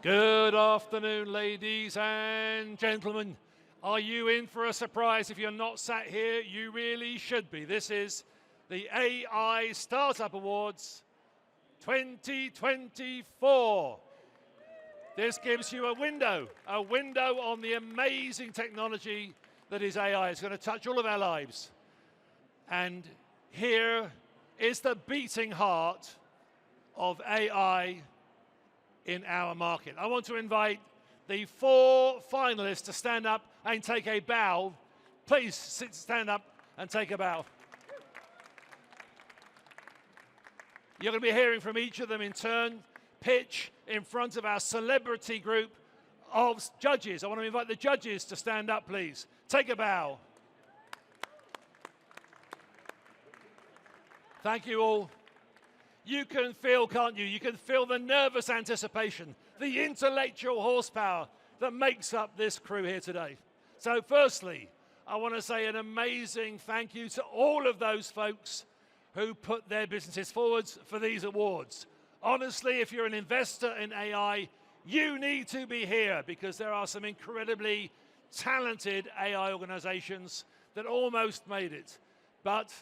Good afternoon, ladies and gentlemen. Are you in for a surprise? If you're not sat here, you really should be. This is the AI Startup Awards 2024. This gives you a window on the amazing technology that is AI. It's going to touch all of our lives. And here is the beating heart of AI in our market. I want to invite the 4 finalists to stand up and take a bow. Please stand up and take a bow. You're going to be hearing from each of them in turn, pitch in front of our celebrity group of judges. I want to invite the judges to stand up, please. Take a bow. Thank you all. You can feel, can't you? You can feel the nervous anticipation, the intellectual horsepower that makes up this crew here today. So firstly, I want to say an amazing thank you to all of those folks who put their businesses forwards for these awards. Honestly, if you're an investor in AI, you need to be here because there are some incredibly talented AI organizations that almost made it. But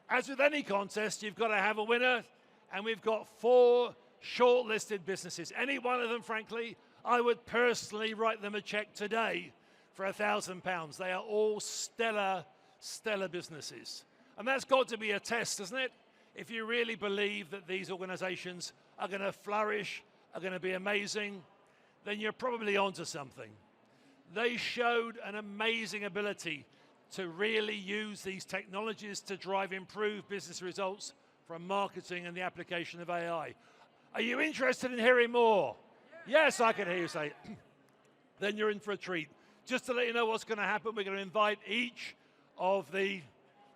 as with any contest, you've got to have a winner. And we've got 4 shortlisted businesses. Any one of them, frankly, I would personally write them a check today for £1,000. They are all stellar, stellar businesses. And that's got to be a test, doesn't it? If you really believe that these organizations are going to flourish, are going to be amazing, then you're probably onto something. They showed an amazing ability to really use these technologies to drive improved business results from marketing and the application of AI. Are you interested in hearing more? Yes, I can hear you say. Then you're in for a treat. Just to let you know what's going to happen, we're going to invite each of the,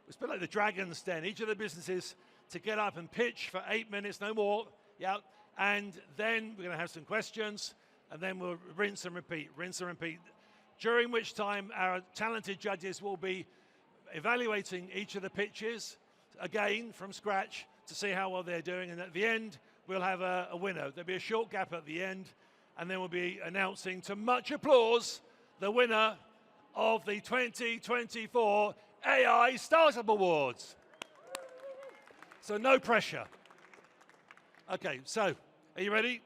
it's a bit like the Dragon's Den, each of the businesses to get up and pitch for 8 minutes, no more. Yeah. And then we're going to have some questions, and then we'll rinse and repeat, during which time our talented judges will be evaluating each of the pitches, again from scratch, to see how well they're doing, and at the end we'll have a winner. There'll be a short gap at the end, and then we'll be announcing, to much applause, the winner of the 2024 AI Startup Awards. So no pressure. Okay, so are you ready?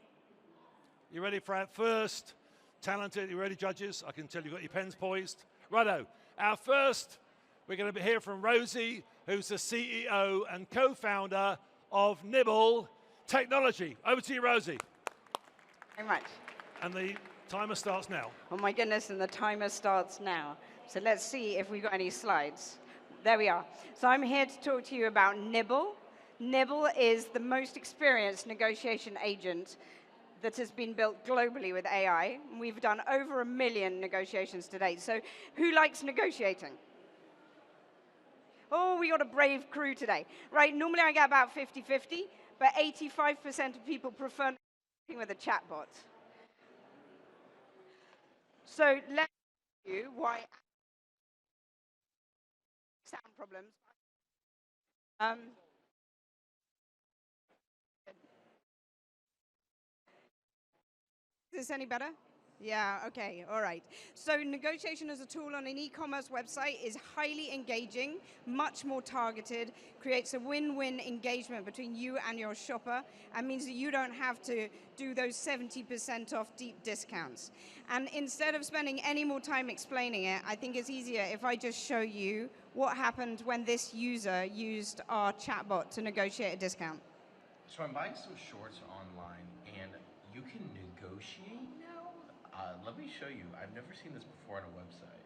You ready for our first talented, you ready, judges? I can tell you've got your pens poised. Righto, our first, we're going to hear from Rosie, who's the CEO and co-founder of Nibble Technology. Over to you, Rosie. Very much. And the timer starts now. Oh my goodness, and the timer starts now. So let's see if we've got any slides. There we are. So I'm here to talk to you about Nibble. Nibble is the most experienced negotiation agent that has been built globally with AI. We've done over 1 million negotiations to date. So who likes negotiating? Oh, we got a brave crew today. Right, normally I get about 50-50, but 85% of people prefer working with a chatbot. So let's show you why sound problems. Is this any better? Yeah, okay, all right. So negotiation as a tool on an e-commerce website is highly engaging, much more targeted, creates a win-win engagement between you and your shopper, and means that you don't have to do those 70% off deep discounts. And instead of spending any more time explaining it, I think it's easier if I just show you what happened when this user used our chatbot to negotiate a discount. So I'm buying some shorts online, and you can negotiate now? Let me show you. I've never seen this before on a website.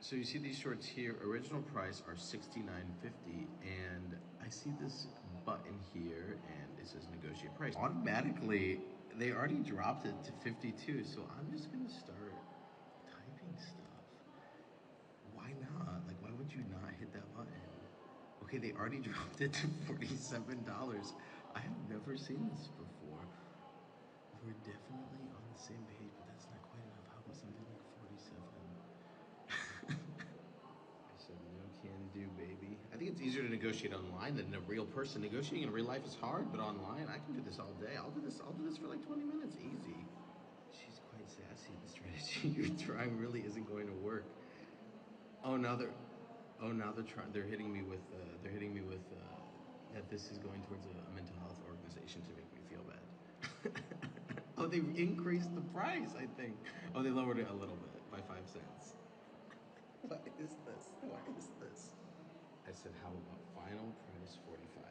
So you see these shorts here, original price are $69.50, and I see this button here, and it says negotiate price. Automatically, they already dropped it to 52, so I'm just gonna start typing stuff. Why not? Like, why would you not hit that button? Okay, they already dropped it to $47. I have never seen this before. We're definitely on the same page, but that's not quite enough. How about something like 47? I said no can do, baby. I think it's easier to negotiate online than a real person. Negotiating in real life is hard, but online I can do this all day. I'll do this for like 20 minutes, easy. She's you're trying really isn't going to work. Oh, now they're trying. They're hitting me with that this is going towards a mental health organization to make me feel bad. Oh, they increased the price, I think. Oh, they lowered it a little bit by 5 cents. What is this? What is this? I said, how about final price 45?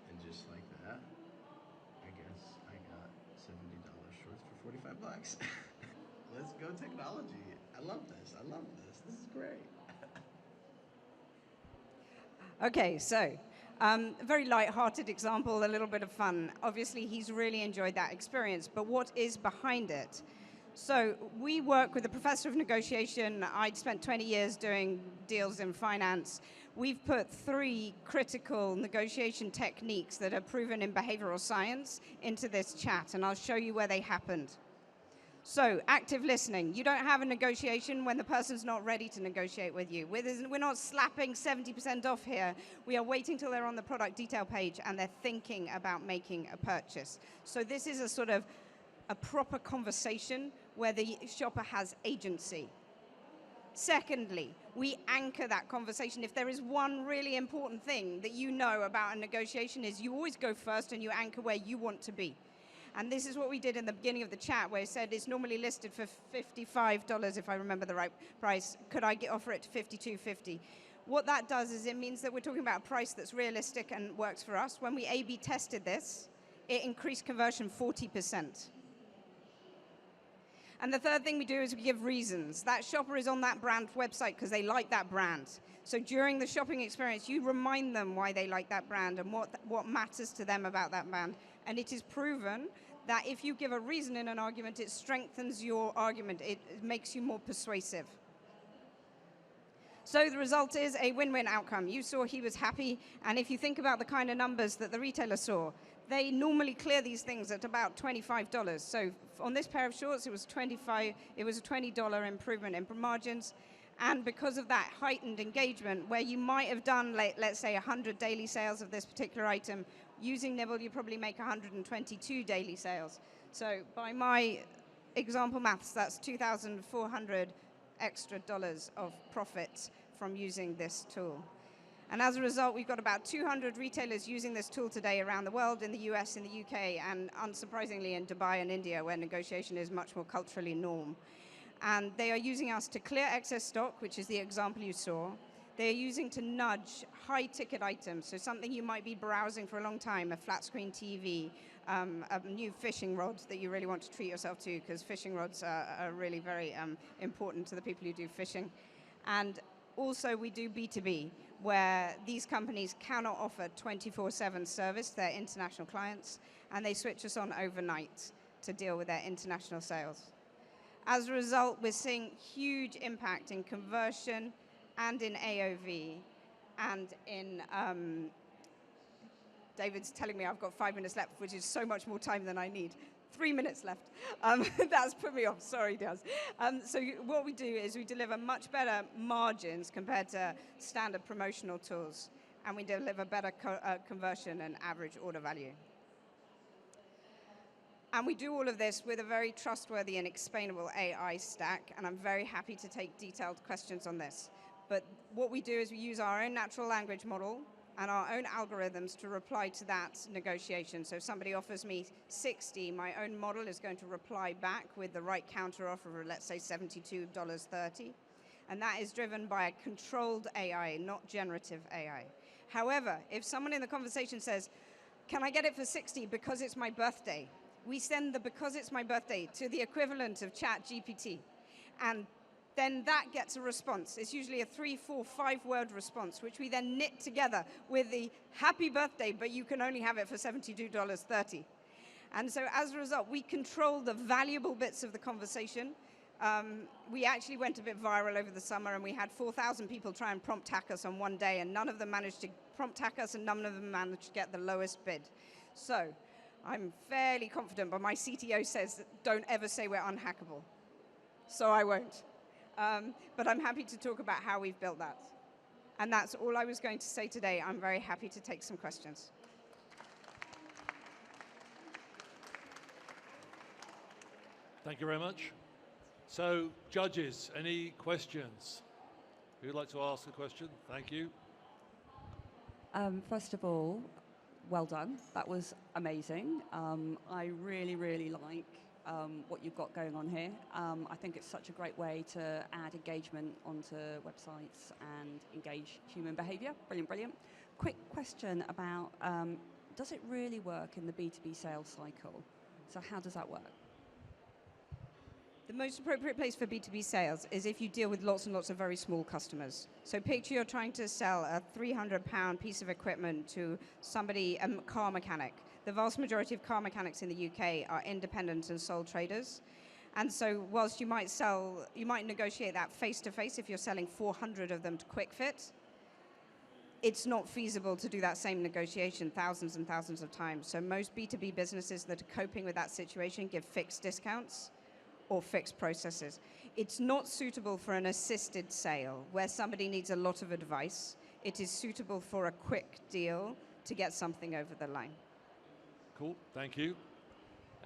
And just like that, I guess I got $70 shorts for 45 bucks. Let's go technology. I love this. I love this. This is great. Okay, so a very light-hearted example, a little bit of fun. Obviously, he's really enjoyed that experience, but what is behind it? So we work with a professor of negotiation. I'd spent 20 years doing deals in finance. We've put 3 critical negotiation techniques that are proven in behavioral science into this chat, and I'll show you where they happened. So, active listening. You don't have a negotiation when the person's not ready to negotiate with you. We're not slapping 70% off here. We are waiting till they're on the product detail page and they're thinking about making a purchase. So this is a sort of a proper conversation where the shopper has agency. Secondly, we anchor that conversation. If there is one really important thing that you know about a negotiation is you always go first and you anchor where you want to be. And this is what we did in the beginning of the chat, where it said it's normally listed for $55, if I remember the right price. Could I offer it to $52.50? What that does is it means that we're talking about a price that's realistic and works for us. When we A/B tested this, it increased conversion 40%. And the third thing we do is we give reasons. That shopper is on that brand website because they like that brand. So during the shopping experience, you remind them why they like that brand and what matters to them about that brand. And it is proven that if you give a reason in an argument, it strengthens your argument. It makes you more persuasive. So the result is a win-win outcome. You saw he was happy, and if you think about the kind of numbers that the retailer saw, they normally clear these things at about $25. So on this pair of shorts, it was a $20 improvement in margins. And because of that heightened engagement, where you might have done, let's say, 100 daily sales of this particular item, using Nibble, you probably make 122 daily sales. So by my example maths, that's $2,400 extra of profit from using this tool. And as a result, we've got about 200 retailers using this tool today around the world, in the US, in the UK, and unsurprisingly in Dubai and India, where negotiation is much more culturally norm. And they are using us to clear excess stock, which is the example you saw. They are using to nudge high-ticket items, so something you might be browsing for a long time, a flat-screen TV, a new fishing rod that you really want to treat yourself to, because fishing rods are really very important to the people who do fishing. And also we do B2B, where these companies cannot offer 24/7 service to their international clients, and they switch us on overnight to deal with their international sales. As a result, we're seeing huge impact in conversion and in AOV and in, David's telling me I've got 5 minutes left, which is so much more time than I need. 3 minutes left. That's put me off, sorry, Daz. So what we do is we deliver much better margins compared to standard promotional tools, and we deliver better conversion and average order value. And we do all of this with a very trustworthy and explainable AI stack, and I'm very happy to take detailed questions on this. But what we do is we use our own natural language model and our own algorithms to reply to that negotiation. So if somebody offers me 60, my own model is going to reply back with the right counter offer of, let's say, $72.30. And that is driven by a controlled AI, not generative AI. However, if someone in the conversation says, can I get it for 60 because it's my birthday? We send the because it's my birthday to the equivalent of ChatGPT. And then that gets a response. It's usually a 3, 4, 5-word response, which we then knit together with the happy birthday, but you can only have it for $72.30. And so as a result, we control the valuable bits of the conversation. We actually went a bit viral over the summer, and we had 4,000 people try and prompt hack us on one day, and none of them managed to prompt hack us, and none of them managed to get the lowest bid. So I'm fairly confident, but my CTO says don't ever say we're unhackable. So I won't. But I'm happy to talk about how we've built that. And that's all I was going to say today. I'm very happy to take some questions. Thank you very much. So, judges, any questions? Who'd like to ask a question? Thank you. First of all, well done. That was amazing. I really, really like what you've got going on here. I think it's such a great way to add engagement onto websites and engage human behavior. Brilliant, brilliant. Quick question about, does it really work in the B2B sales cycle? So how does that work? The most appropriate place for B2B sales is if you deal with lots and lots of very small customers. So picture you're trying to sell a £300 piece of equipment to somebody, a car mechanic. The vast majority of car mechanics in the UK are independent and sole traders. And so whilst you might negotiate that face-to-face if you're selling 400 of them to QuickFit, it's not feasible to do that same negotiation thousands and thousands of times. So most B2B businesses that are coping with that situation give fixed discounts or fixed processes. It's not suitable for an assisted sale where somebody needs a lot of advice. It is suitable for a quick deal to get something over the line. Cool, thank you.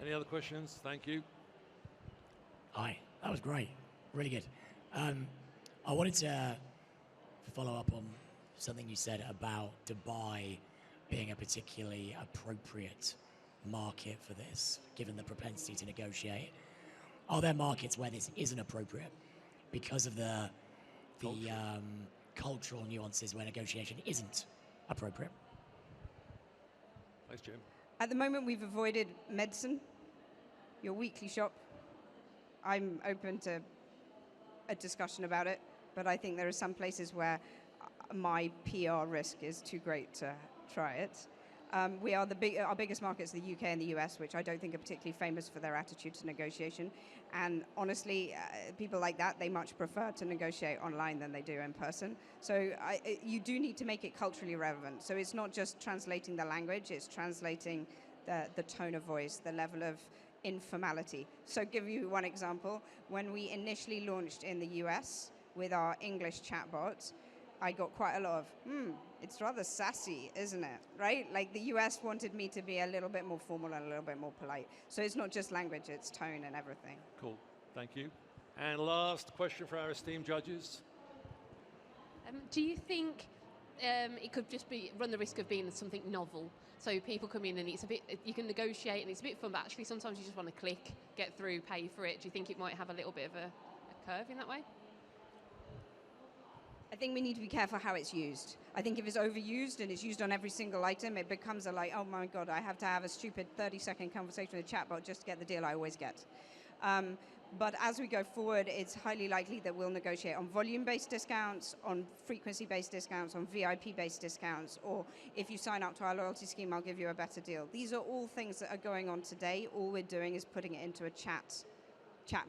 Any other questions? Thank you. Hi, that was great, really good. I wanted to follow up on something you said about Dubai being a particularly appropriate market for this, given the propensity to negotiate. Are there markets where this isn't appropriate because of the cultural nuances where negotiation isn't appropriate? Thanks, Jim. At the moment, we've avoided medicine, your weekly shop. I'm open to a discussion about it, but I think there are some places where my PR risk is too great to try it. Our biggest markets are the UK and the US, which I don't think are particularly famous for their attitude to negotiation. And honestly, people like that, they much prefer to negotiate online than they do in person. So you do need to make it culturally relevant. So it's not just translating the language, it's translating the tone of voice, the level of informality. So give you one example. When we initially launched in the US with our English chatbot, I got quite a lot of, it's rather sassy, isn't it? Right? Like the US wanted me to be a little bit more formal and a little bit more polite. So it's not just language, it's tone and everything. Cool, thank you. And last question for our esteemed judges. Do you think it could just run the risk of being something novel? So people come in and it's a bit, you can negotiate and it's a bit fun, but actually sometimes you just want to click, get through, pay for it. Do you think it might have a little bit of a curve in that way? I think we need to be careful how it's used. I think if it's overused and it's used on every single item, it becomes oh my God, I have to have a stupid 30-second conversation with a chatbot just to get the deal I always get. But as we go forward, it's highly likely that we'll negotiate on volume-based discounts, on frequency-based discounts, on VIP-based discounts, or if you sign up to our loyalty scheme, I'll give you a better deal. These are all things that are going on today. All we're doing is putting it into a chat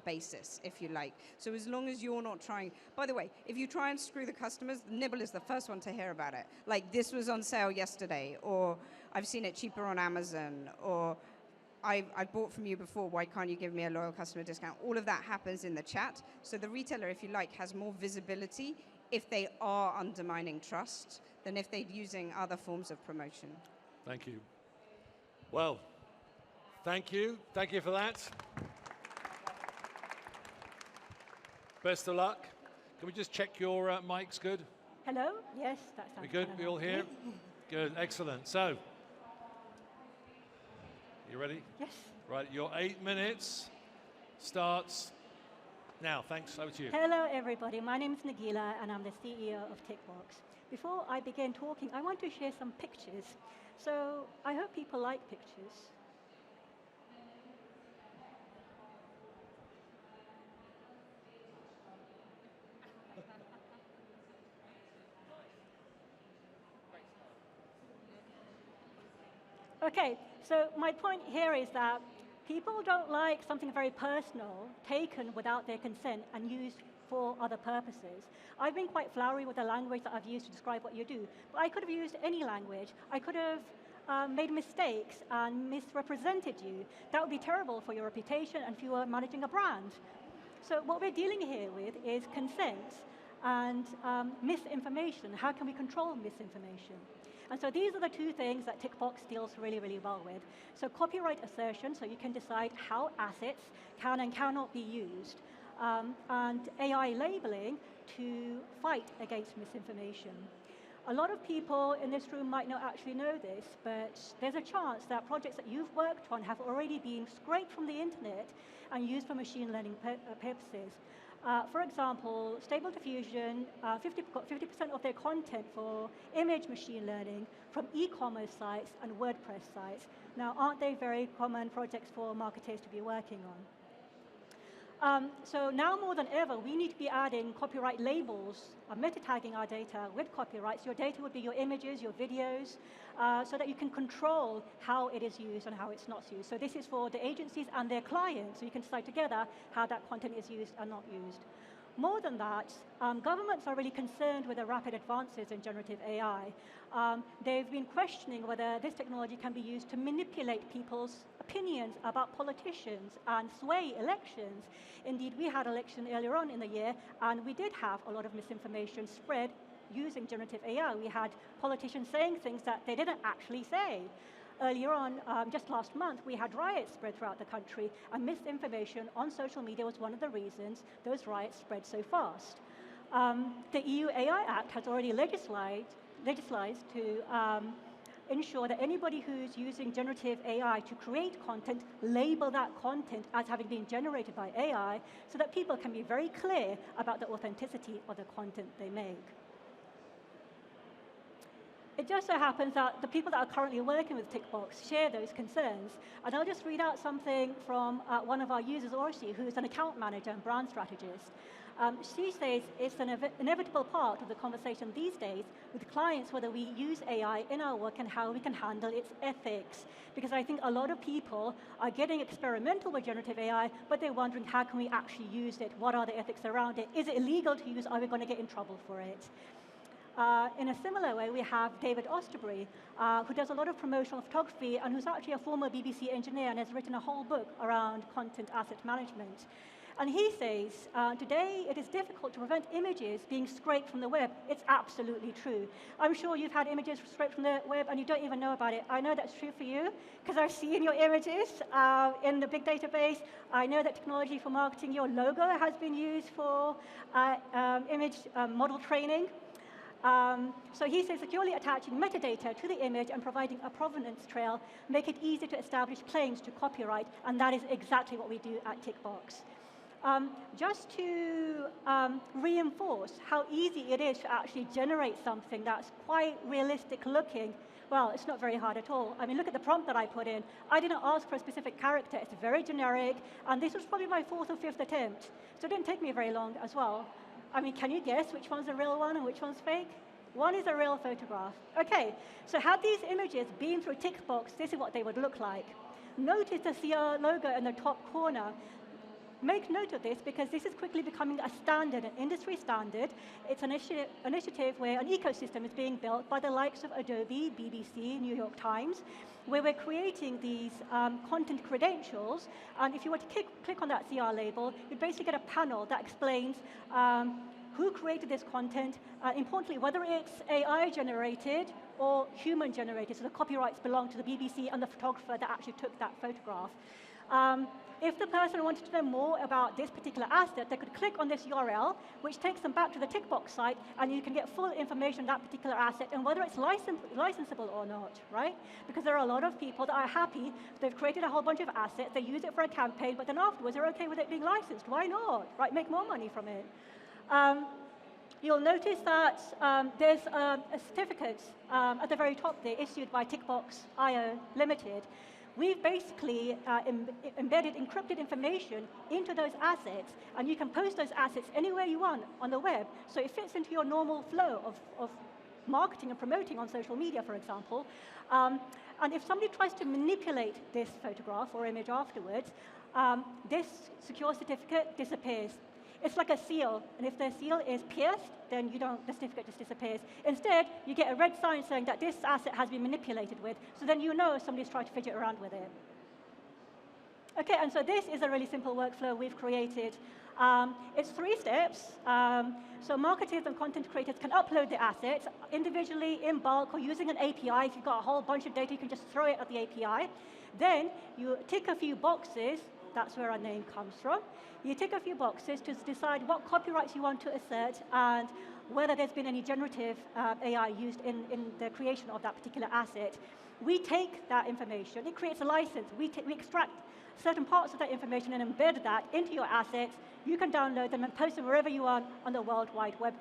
basis, if you like. So as long as you're not trying, by the way, if you try and screw the customers, Nibble is the first one to hear about it. Like, this was on sale yesterday, or I've seen it cheaper on Amazon, or I bought from you before, why can't you give me a loyal customer discount? All of that happens in the chat. So the retailer, if you like, has more visibility if they are undermining trust than if they're using other forms of promotion. Thank you. Well, thank you. Thank you for that. Best of luck. Can we just check your mics good? Hello? Yes, that sounds We good? We all here? Good, excellent. So, you ready? Yes. Right, your 8 minutes starts now. Thanks, over to you. Hello, everybody. My name is Nagila, and I'm the CEO of TickBox. Before I begin talking, I want to share some pictures. So I hope people like pictures. Okay, so my point here is that people don't like something very personal taken without their consent and used for other purposes. I've been quite flowery with the language that I've used to describe what you do, but I could have used any language. I could have made mistakes and misrepresented you. That would be terrible for your reputation and if you were managing a brand. So what we're dealing here with is consent and misinformation. How can we control misinformation? And so these are the two things that TickBox deals really, really well with. So copyright assertion, so you can decide how assets can and cannot be used. and AI labeling to fight against misinformation. A lot of people in this room might not actually know this, but there's a chance that projects that you've worked on have already been scraped from the internet and used for machine learning purposes. For example, Stable Diffusion, 50% of their content for image machine learning from e-commerce sites and WordPress sites. Now, aren't they very common projects for marketers to be working on? So now more than ever, we need to be adding copyright labels, meta tagging our data with copyrights. Your data would be your images, your videos, so that you can control how it is used and how it's not used. So this is for the agencies and their clients, so you can decide together how that content is used and not used. More than that, governments are really concerned with the rapid advances in generative AI. They've been questioning whether this technology can be used to manipulate people's opinions about politicians and sway elections. Indeed, we had an election earlier on in the year, and we did have a lot of misinformation spread using generative AI. We had politicians saying things that they didn't actually say. Earlier on, just last month, we had riots spread throughout the country, and misinformation on social media was one of the reasons those riots spread so fast. The EU AI Act has already legislated to ensure that anybody who's using generative AI to create content, label that content as having been generated by AI, so that people can be very clear about the authenticity of the content they make. It just so happens that the people that are currently working with Tickbox share those concerns. And I'll just read out something from one of our users, Orsi, who's an account manager and brand strategist. She says it's an inevitable part of the conversation these days with clients whether we use AI in our work and how we can handle its ethics. Because I think a lot of people are getting experimental with generative AI, but they're wondering how can we actually use it? What are the ethics around it? Is it illegal to use? Are we going to get in trouble for it? In a similar way, we have David Osterbury, who does a lot of promotional photography and who's actually a former BBC engineer and has written a whole book around content asset management. And he says, today it is difficult to prevent images being scraped from the web. It's absolutely true. I'm sure you've had images scraped from the web and you don't even know about it. I know that's true for you because I've seen your images in the big database. I know that technology for marketing, your logo has been used for image model training. So he says securely attaching metadata to the image and providing a provenance trail make it easy to establish claims to copyright, and that is exactly what we do at Tickbox. Just to reinforce how easy it is to actually generate something that's quite realistic looking, well, it's not very hard at all. I mean, look at the prompt that I put in. I didn't ask for a specific character. It's very generic, and this was probably my 4th or 5th attempt, so it didn't take me very long as well. I mean, can you guess which one's a real one and which one's fake? One is a real photograph. Okay, so had these images been through Tickbox, this is what they would look like. Notice the CR logo in the top corner. Make note of this because this is quickly becoming a standard, an industry standard. It's an initiative where an ecosystem is being built by the likes of Adobe, BBC, New York Times, where we're creating these content credentials. And if you were to click on that CR label, you'd basically get a panel that explains who created this content, importantly, whether it's AI generated or human generated, so the copyrights belong to the BBC and the photographer that actually took that photograph. If the person wanted to know more about this particular asset, they could click on this URL, which takes them back to the Tickbox site, and you can get full information on that particular asset and whether it's licensable or not, right? Because there are a lot of people that are happy, they've created a whole bunch of assets, they use it for a campaign, but then afterwards they're okay with it being licensed. Why not, right? Make more money from it. You'll notice that there's a certificate at the very top there issued by Tickbox.io Limited. We've basically embedded encrypted information into those assets, and you can post those assets anywhere you want on the web, so it fits into your normal flow of marketing and promoting on social media, for example. And if somebody tries to manipulate this photograph or image afterwards, this secure certificate disappears. It's like a seal, and if the seal is pierced, then the certificate just disappears. Instead, you get a red sign saying that this asset has been manipulated with, so then you know somebody's tried to fidget around with it. Okay, and so this is a really simple workflow we've created. It's 3 steps. So marketers and content creators can upload the assets individually, in bulk, or using an API. If you've got a whole bunch of data, you can just throw it at the API. Then you tick a few boxes That's where our name comes from. You tick a few boxes to decide what copyrights you want to assert and whether there's been any generative AI used in the creation of that particular asset. We take that information, it creates a license. We extract certain parts of that information and embed that into your assets. You can download them and post them wherever you are on the World Wide Web,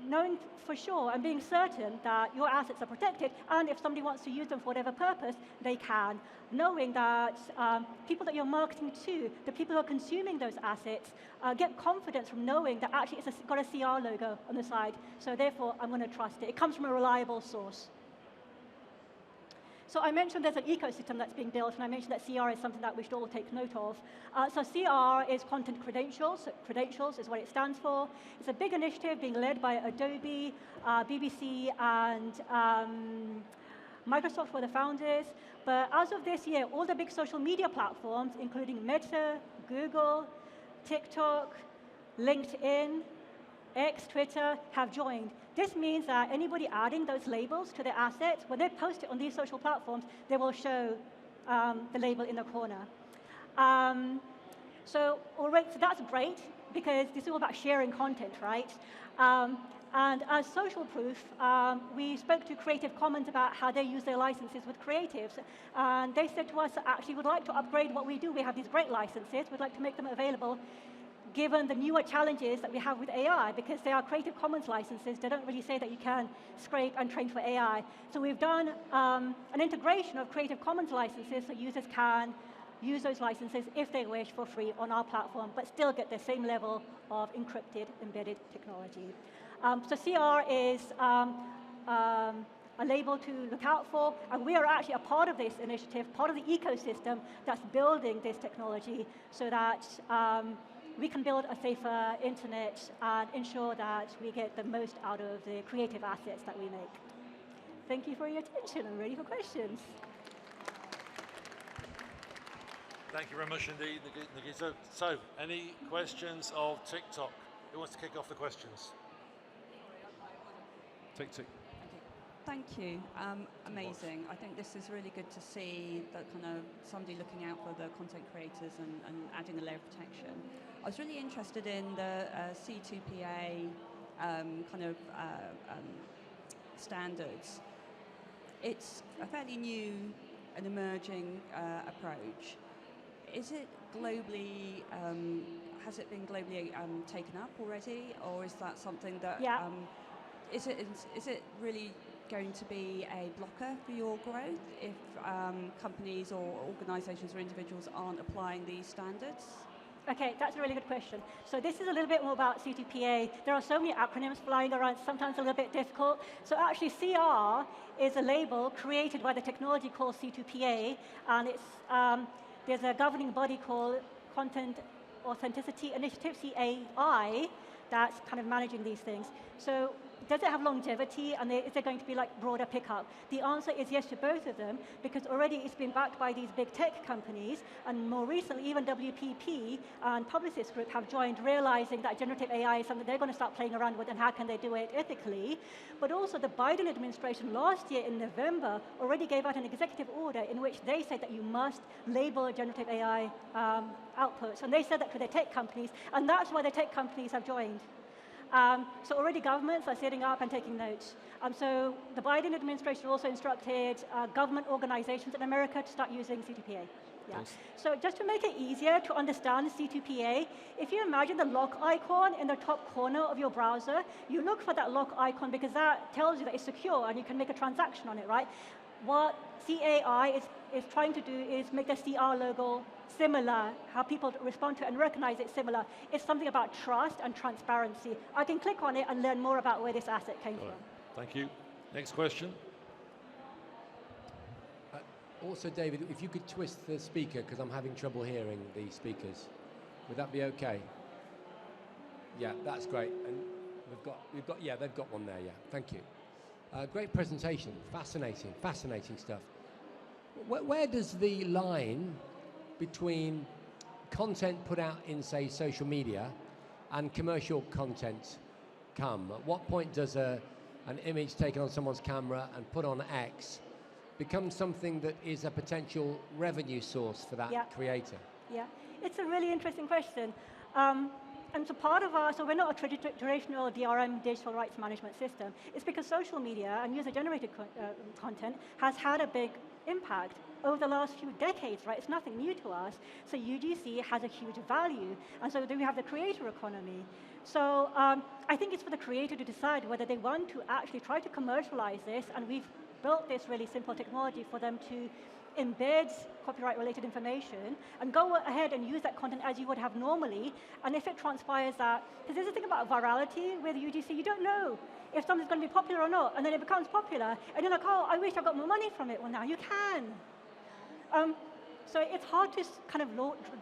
knowing for sure and being certain that your assets are protected, and if somebody wants to use them for whatever purpose, they can. Knowing that people that you're marketing to, the people who are consuming those assets, get confidence from knowing that actually it's got a CR logo on the side, so therefore I'm going to trust it. It comes from a reliable source. So I mentioned there's an ecosystem that's being built, and I mentioned that CR is something that we should all take note of. So CR is content credentials. So credentials is what it stands for. It's a big initiative being led by Adobe, BBC, and Microsoft were the founders. But as of this year, all the big social media platforms, including Meta, Google, TikTok, LinkedIn, X, Twitter, have joined. This means that anybody adding those labels to their assets, when they post it on these social platforms, they will show the label in the corner. So that's great, because this is all about sharing content, right? And as social proof, we spoke to Creative Commons about how they use their licenses with creatives. And they said to us, actually, we'd like to upgrade what we do. We have these great licenses. We'd like to make them available given the newer challenges that we have with AI, because they are Creative Commons licenses. They don't really say that you can scrape and train for AI. So we've done an integration of Creative Commons licenses so users can use those licenses if they wish for free on our platform, but still get the same level of encrypted embedded technology. So CR is a label to look out for, and we are actually a part of this initiative, part of the ecosystem that's building this technology so that we can build a safer internet and ensure that we get the most out of the creative assets that we make. Thank you for your attention. I'm ready for questions. Thank you very much indeed, Nikita. So, any questions of TikTok? Who wants to kick off the questions? Tick. Thank you. Amazing. I think this is really good to see that kind of somebody looking out for the content creators and adding a layer of protection. I was really interested in the C2PA kind of standards. It's a fairly new and emerging approach. Is it globally, has it been globally taken up already, or is that something that, is it really going to be a blocker for your growth if companies or organizations or individuals aren't applying these standards? Okay, that's a really good question. So this is a little bit more about C2PA. There are so many acronyms flying around, sometimes a little bit difficult. So actually CR is a label created by the technology called C2PA, and it's, there's a governing body called Content Authenticity Initiative, CAI, that's kind of managing these things. So does it have longevity, and is there going to be like broader pickup? The answer is yes to both of them, because already it's been backed by these big tech companies, and more recently even WPP and Publicis Group have joined, realizing that generative AI is something they're going to start playing around with, and how can they do it ethically. But also the Biden administration last year in November already gave out an executive order in which they said that you must label generative AI outputs, and they said that to the tech companies, and that's why the tech companies have joined. So already governments are setting up and taking notes. So the Biden administration also instructed government organizations in America to start using C2PA. Yeah. So just to make it easier to understand C2PA, if you imagine the lock icon in the top corner of your browser, you look for that lock icon because that tells you that it's secure and you can make a transaction on it, right? What CAI is trying to do is make the CR logo similar, how people respond to it and recognize it similar. It's something about trust and transparency. I can click on it and learn more about where this asset came from. Thank you. Next question. Also, David, if you could twist the speaker, because I'm having trouble hearing the speakers. Would that be okay? Yeah, that's great. And they've got one there, yeah. Thank you. Great presentation, fascinating stuff. Where does the line between content put out in, say, social media and commercial content come? At what point does an image taken on someone's camera and put on X become something that is a potential revenue source for that creator? Yeah, it's a really interesting question. And so part of so we're not a traditional DRM, digital rights management system. It's because social media and user-generated content has had a big impact over the last few decades, right? It's nothing new to us. So UGC has a huge value. And so then we have the creator economy. So I think it's for the creator to decide whether they want to actually try to commercialize this, and we've built this really simple technology for them to embed copyright-related information and go ahead and use that content as you would have normally. And if it transpires that, because there's a thing about virality with UGC, you don't know if something's going to be popular or not, and then it becomes popular, and you're like, oh, I wish I got more money from it. Well, now you can. So it's hard to kind of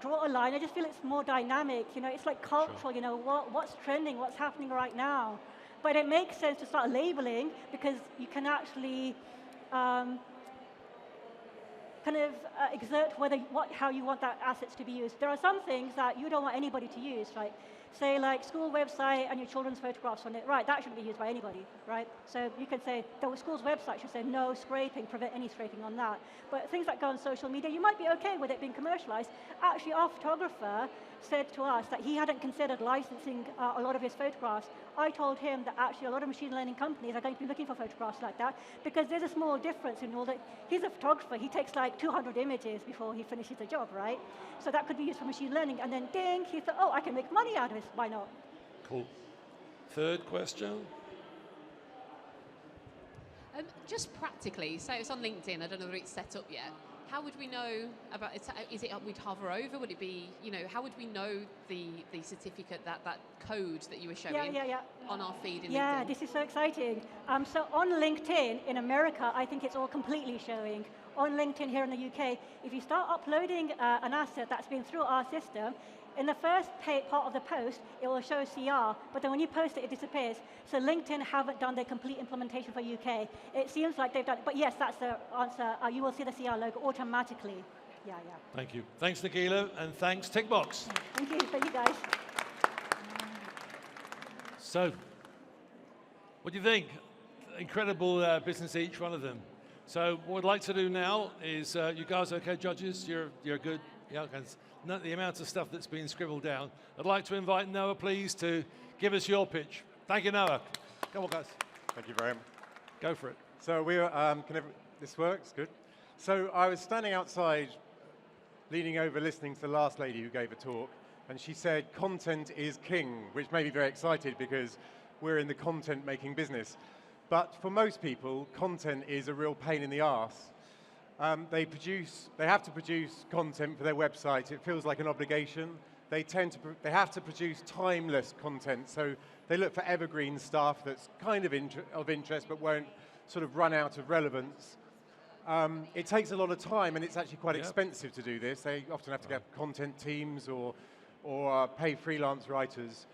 draw a line. I just feel it's more dynamic. You know, it's like cultural. You know, what's trending, what's happening right now. But it makes sense to start labeling because you can actually kind of exert how you want that assets to be used. There are some things that you don't want anybody to use, right? Say like school website and your children's photographs on it, right? That shouldn't be used by anybody, right? So you can say the school's website should say no scraping, prevent any scraping on that. But things that go on social media, you might be okay with it being commercialized. Actually, our photographer said to us that he hadn't considered licensing a lot of his photographs. I told him that actually a lot of machine learning companies are going to be looking for photographs like that because there's a small difference in all that. He's a photographer. He takes like 200 images before he finishes the job, right? So that could be used for machine learning. And then ding, he thought, oh, I can make money out of this. Why not? Cool. Third question. Just practically, so it's on LinkedIn. I don't know whether it's set up yet. How would we know about it? Is it we'd hover over? Would it be, you know, how would we know the certificate, that code that you were showing on our feed in LinkedIn? Yeah, this is so exciting. So on LinkedIn in America, I think it's all completely showing. On LinkedIn here in the UK, if you start uploading an asset that's been through our system, in the first part of the post, it will show CR, but then when you post it, it disappears. So LinkedIn haven't done their complete implementation for UK. It seems like they've done it, but yes, that's the answer. You will see the CR logo automatically. Yeah. Thank you. Thanks, Nikila, and thanks, Tickbox. Thank you guys. So, what do you think? Incredible business, each one of them. So what I'd like to do now is, you guys okay, judges? You're good? Yeah, okay. The amount of stuff that's been scribbled down. I'd like to invite Noah, please, to give us your pitch. Thank you, Noah. Come on, guys. Thank you very much. Go for it. So we were, this works, good. So I was standing outside, leaning over, listening to the last lady who gave a talk, and she said, content is king, which made me very excited because we're in the content-making business. But for most people, content is a real pain in the arse. They have to produce content for their website. It feels like an obligation. They have to produce timeless content. So they look for evergreen stuff that's kind of interest, but won't sort of run out of relevance. It takes a lot of time, and it's actually quite expensive to do this. They often have to get content teams or pay freelance writers,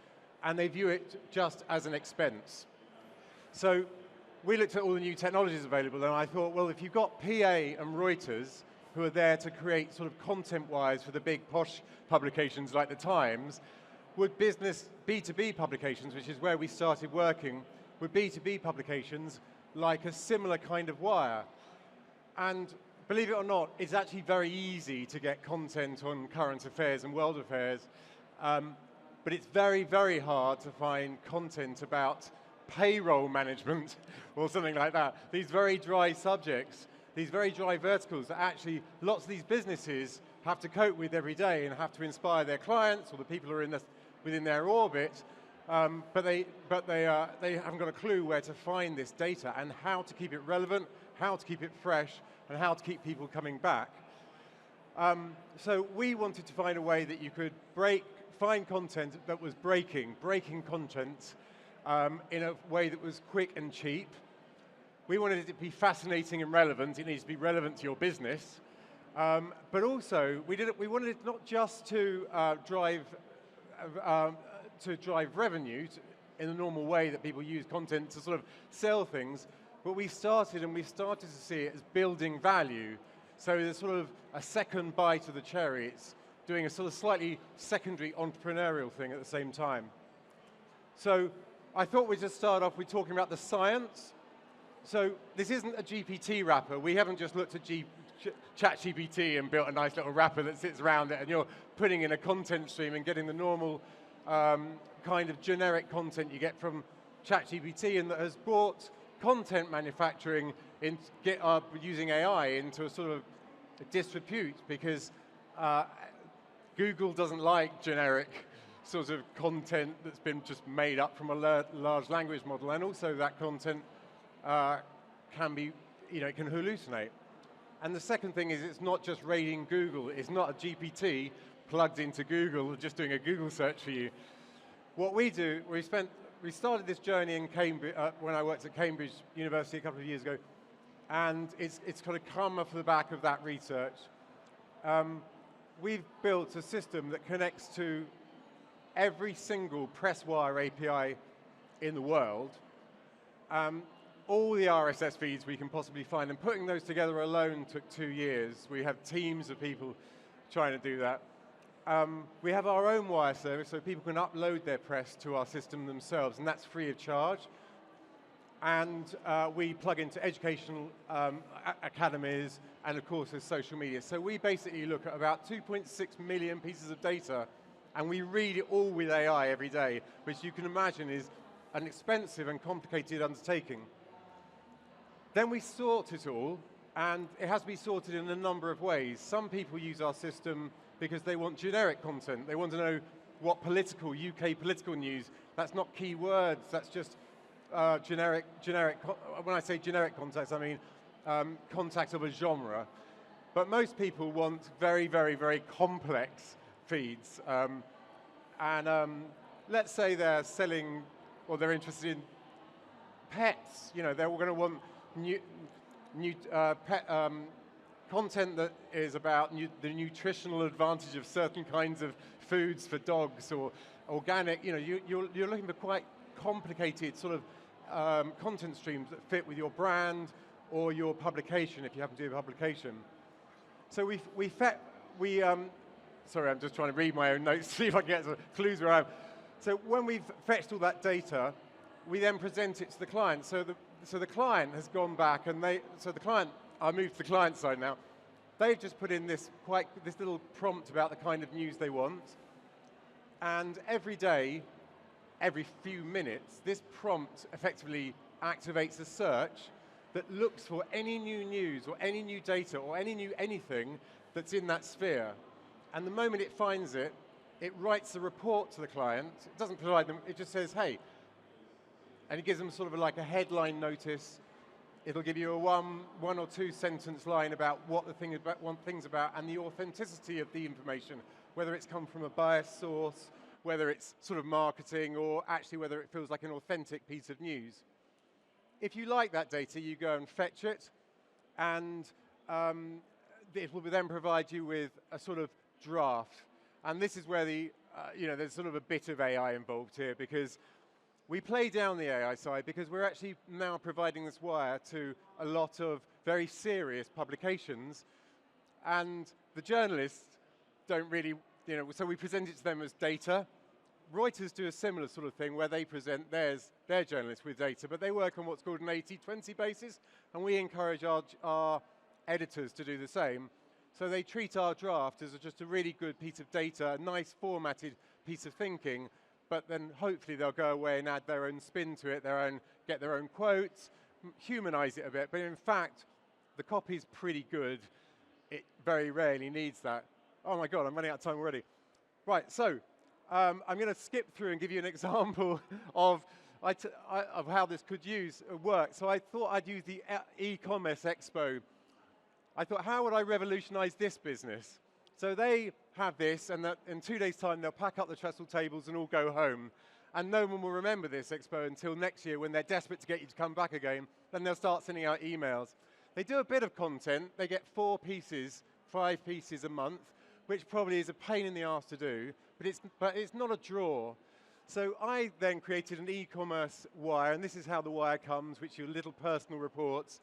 and they view it just as an expense. So we looked at all the new technologies available, and I thought, well, if you've got PA and Reuters who are there to create sort of content-wise for the big posh publications like the Times, would business B2B publications, which is where we started working, would B2B publications like a similar kind of wire? And believe it or not, it's actually very easy to get content on current affairs and world affairs, but it's very, very hard to find content about payroll management or something like that. These very dry subjects, these very dry verticals that actually lots of these businesses have to cope with every day and have to inspire their clients or the people who are within their orbit, but they haven't got a clue where to find this data and how to keep it relevant, how to keep it fresh, and how to keep people coming back. So we wanted to find a way that you could find content that was breaking content in a way that was quick and cheap. We wanted it to be fascinating and relevant. It needs to be relevant to your business. But also, we wanted it not just to drive revenue in the normal way that people use content to sort of sell things, but we started to see it as building value. So there's sort of a second bite of the cherry. It's doing a sort of slightly secondary entrepreneurial thing at the same time. So I thought we'd just start off with talking about the science. So this isn't a GPT wrapper. We haven't just looked at ChatGPT and built a nice little wrapper that sits around it, and you're putting in a content stream and getting the normal kind of generic content you get from ChatGPT, and that has brought content manufacturing in, using AI into a sort of disrepute, because Google doesn't like generic sort of content that's been just made up from a large language model, and also that content can be, it can hallucinate. And the second thing is, it's not just raiding Google. It's not a GPT plugged into Google, just doing a Google search for you. What we do, we started this journey in Cambridge, when I worked at Cambridge University a couple of years ago, and it's kind of come off the back of that research. We've built a system that connects to every single PressWire API in the world, all the RSS feeds we can possibly find, and putting those together alone took 2 years. We have teams of people trying to do that. We have our own wire service, so people can upload their press to our system themselves, and that's free of charge. And we plug into educational academies, and of course there's social media. So we basically look at about 2.6 million pieces of data, and we read it all with AI every day, which you can imagine is an expensive and complicated undertaking. Then we sort it all, and it has to be sorted in a number of ways. Some people use our system because they want generic content. They want to know what UK political news. That's not keywords, that's just generic, when I say generic context, I mean context of a genre. But most people want very, very, very complex feeds. Let's say they're selling, or they're interested in pets. They're all going to want new pet content that is about the nutritional advantage of certain kinds of foods for dogs, or organic. You're looking for quite complicated sort of content streams that fit with your brand or your publication, if you happen to do a publication. So sorry, I'm just trying to read my own notes, see if I can get some clues where I am. So when we've fetched all that data, we then present it to the client. So the client has gone back, and I'll move to the client side now. They've just put in this little prompt about the kind of news they want. And every day, every few minutes, this prompt effectively activates a search that looks for any new news or any new data or any new anything that's in that sphere. And the moment it finds it, it writes a report to the client. It doesn't provide them, it just says, hey, and it gives them sort of like a headline notice. It'll give you a one or two sentence line about what the thing's about, and the authenticity of the information, whether it's come from a biased source, whether it's sort of marketing, or actually whether it feels like an authentic piece of news. If you like that data, you go and fetch it, and it will then provide you with a sort of draft. And this is where there's sort of a bit of AI involved here, because we play down the AI side because we're actually now providing this wire to a lot of very serious publications, and the journalists don't really, so we present it to them as data. Reuters do a similar sort of thing where they present their journalists with data, but they work on what's called an 80-20 basis, and we encourage our editors to do the same. So they treat our draft as just a really good piece of data, a nice formatted piece of thinking, but then hopefully they'll go away and add their own spin to it, get their own quotes, humanize it a bit. But in fact, the copy's pretty good. It very rarely needs that. Oh my God, I'm running out of time already. Right, so I'm going to skip through and give you an example of how this could work. So I thought I'd use the e-commerce expo. I thought, how would I revolutionize this business? So they have this, and in 2 days' time, they'll pack up the trestle tables and all go home. And no one will remember this expo until next year, when they're desperate to get you to come back again. Then they'll start sending out emails. They do a bit of content. They get 5 pieces a month, which probably is a pain in the arse to do, but it's not a draw. So I then created an e-commerce wire, and this is how the wire comes, which are little personal reports.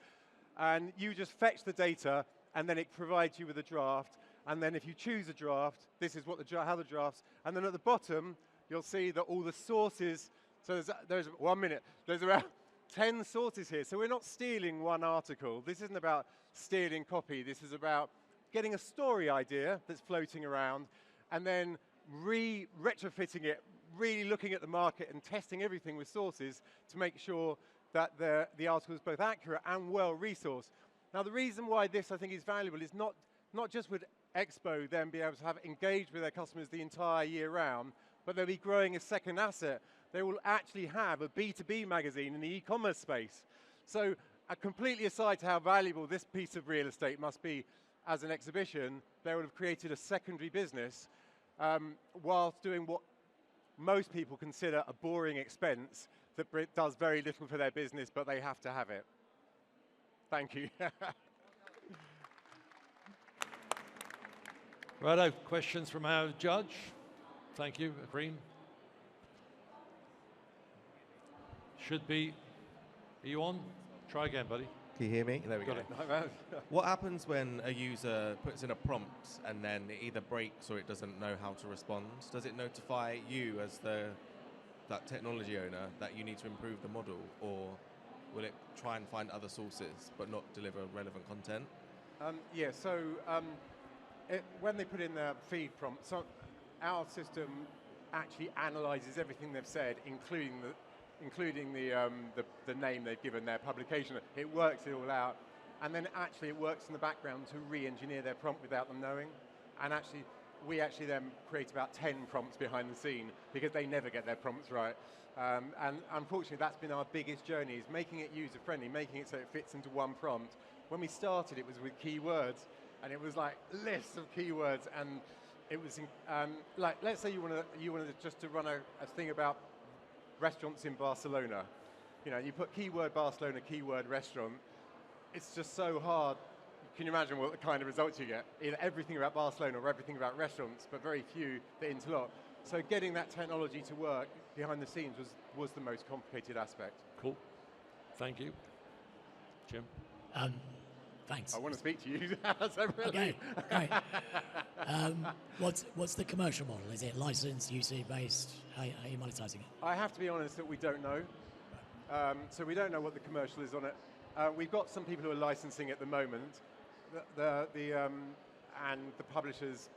And you just fetch the data, and then it provides you with a draft. And then if you choose a draft, this is how the drafts. And then at the bottom, you'll see that all the sources. So there's 1 minute. There's 10 sources here. So we're not stealing one article. This isn't about stealing copy. This is about getting a story idea that's floating around and then retrofitting it, really looking at the market and testing everything with sources to make sure that the article is both accurate and well-resourced. Now, the reason why this, I think, is valuable is not just with Expo then be able to have engaged with their customers the entire year round, but they'll be growing a second asset. They will actually have a B2B magazine in the e-commerce space. So completely aside to how valuable this piece of real estate must be as an exhibition, they will have created a secondary business whilst doing what most people consider a boring expense that does very little for their business, but they have to have it. Thank you. Righto, questions from our judge? Thank you, Kareem. Should be. Are you on? Try again, buddy. Can you hear me? There we go. Got it. What happens when a user puts in a prompt and then it either breaks or it doesn't know how to respond? Does it notify you as that technology owner that you need to improve the model, or will it try and find other sources but not deliver relevant content? Yeah, so when they put in their feed prompt, so our system actually analyzes everything they've said, including the name they've given their publication. It works it all out, and then actually it works in the background to re-engineer their prompt without them knowing. And actually, we actually then create about 10 prompts behind the scene because they never get their prompts right. And unfortunately, that's been our biggest journey, is making it user-friendly, making it so it fits into one prompt. When we started, it was with keywords, and it was like lists of keywords, and it was like, let's say you wanted just to run a thing about restaurants in Barcelona. You know, you put keyword Barcelona, keyword restaurant. It's just so hard. Can you imagine what the kind of results you get? Either everything about Barcelona or everything about restaurants, but very few that interlock. So getting that technology to work behind the scenes was the most complicated aspect. Cool. Thank you. Jim? Thanks. I want to speak to you. So really. Okay, great. What's the commercial model? Is it licensed, usage-based? How are you monetizing it? I have to be honest that we don't know. So we don't know what the commercial is on it. We've got some people who are licensing at the moment. And the publishers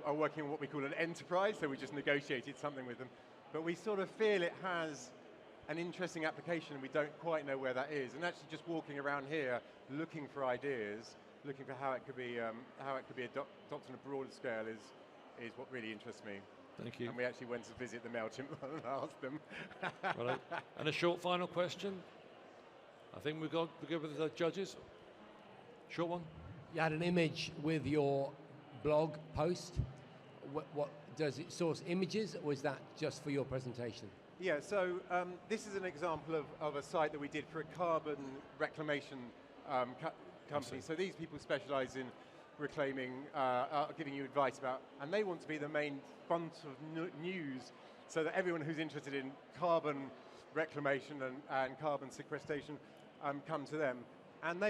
are working on what we call an enterprise, so we just negotiated something with them. But we sort of feel it has an interesting application, and we don't quite know where that is. And actually just walking around here, looking for ideas, looking for how it could be adopted on a broader scale is what really interests me. Thank you. And we actually went to visit the MailChimp and asked them. Right. And a short final question. I think we're good with the judges. Short one. You had an image with your blog post. What does it source images, or is that just for your presentation? Yeah, so this is an example of a site that we did for a carbon reclamation company. So these people specialize in reclaiming, giving you advice about, and they want to be the main font of news so that everyone who's interested in carbon reclamation and carbon sequestration come to them. And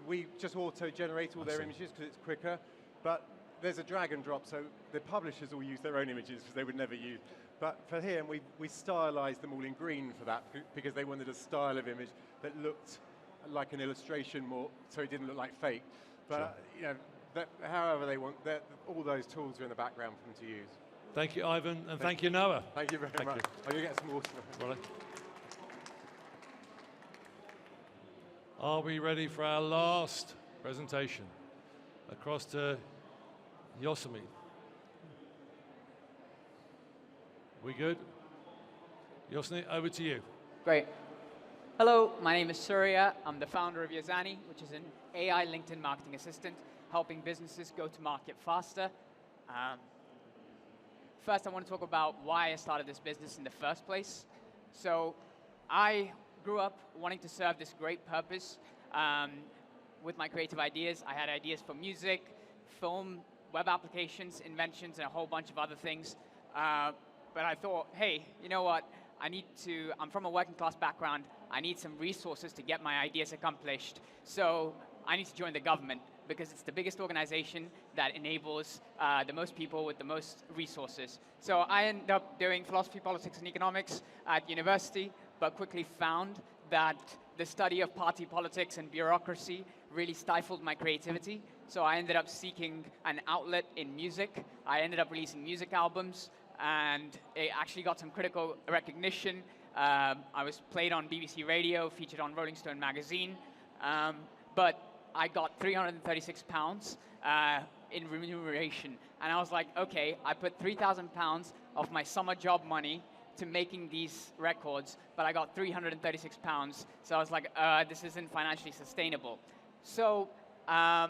we just auto-generate all their images because it's quicker, but there's a drag and drop, so the publishers will use their own images because they would never use. But for here, we stylized them all in green for that because they wanted a style of image that looked like an illustration more, so it didn't look like fake. But you know, however they want, all those tools are in the background for them to use. Thank you, Ivan, and thank you, Noah. Thank you very much. You. I'm going to get some water. Right. Are we ready for our last presentation? Across to Yosemite. We good? Yosemite, over to you. Great. Hello, my name is Surya. I'm the founder of Yazani, which is an AI LinkedIn marketing assistant, helping businesses go to market faster. First, I want to talk about why I started this business in the first place. So I grew up wanting to serve this great purpose with my creative ideas. I had ideas for music, film, web applications, inventions, and a whole bunch of other things. But I thought, hey, you know what? I'm from a working class background. I need some resources to get my ideas accomplished. So I need to join the government because it's the biggest organization that enables the most people with the most resources. So I ended up doing philosophy, politics, and economics at university. but quickly found that the study of party politics and bureaucracy really stifled my creativity. So I ended up seeking an outlet in music. I ended up releasing music albums, and it actually got some critical recognition. I was played on BBC Radio, featured on Rolling Stone magazine, but I got £336 in remuneration. And I was like, okay, I put £3,000 of my summer job money to making these records, but I got £336. So I was like, this isn't financially sustainable. So I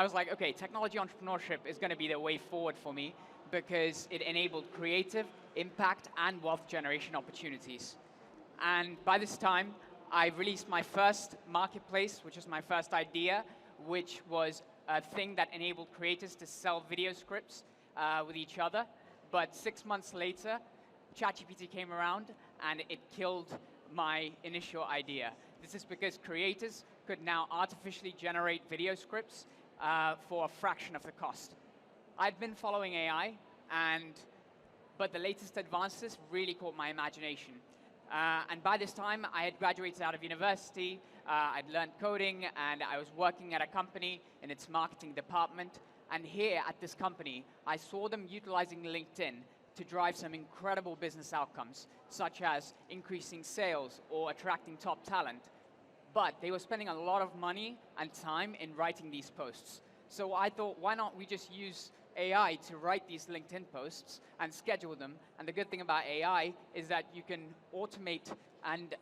was like, okay, technology entrepreneurship is going to be the way forward for me because it enabled creative, impact, and wealth generation opportunities. And by this time, I released my first marketplace, which was my first idea, which was a thing that enabled creators to sell video scripts with each other. But 6 months later, ChatGPT came around and it killed my initial idea. This is because creators could now artificially generate video scripts for a fraction of the cost. I'd been following AI, but the latest advances really caught my imagination. And by this time, I had graduated out of university, I'd learned coding, and I was working at a company in its marketing department. And here at this company, I saw them utilizing LinkedIn to drive some incredible business outcomes, such as increasing sales or attracting top talent. But they were spending a lot of money and time in writing these posts. So I thought, why not we just use AI to write these LinkedIn posts and schedule them? And the good thing about AI is that you can automate and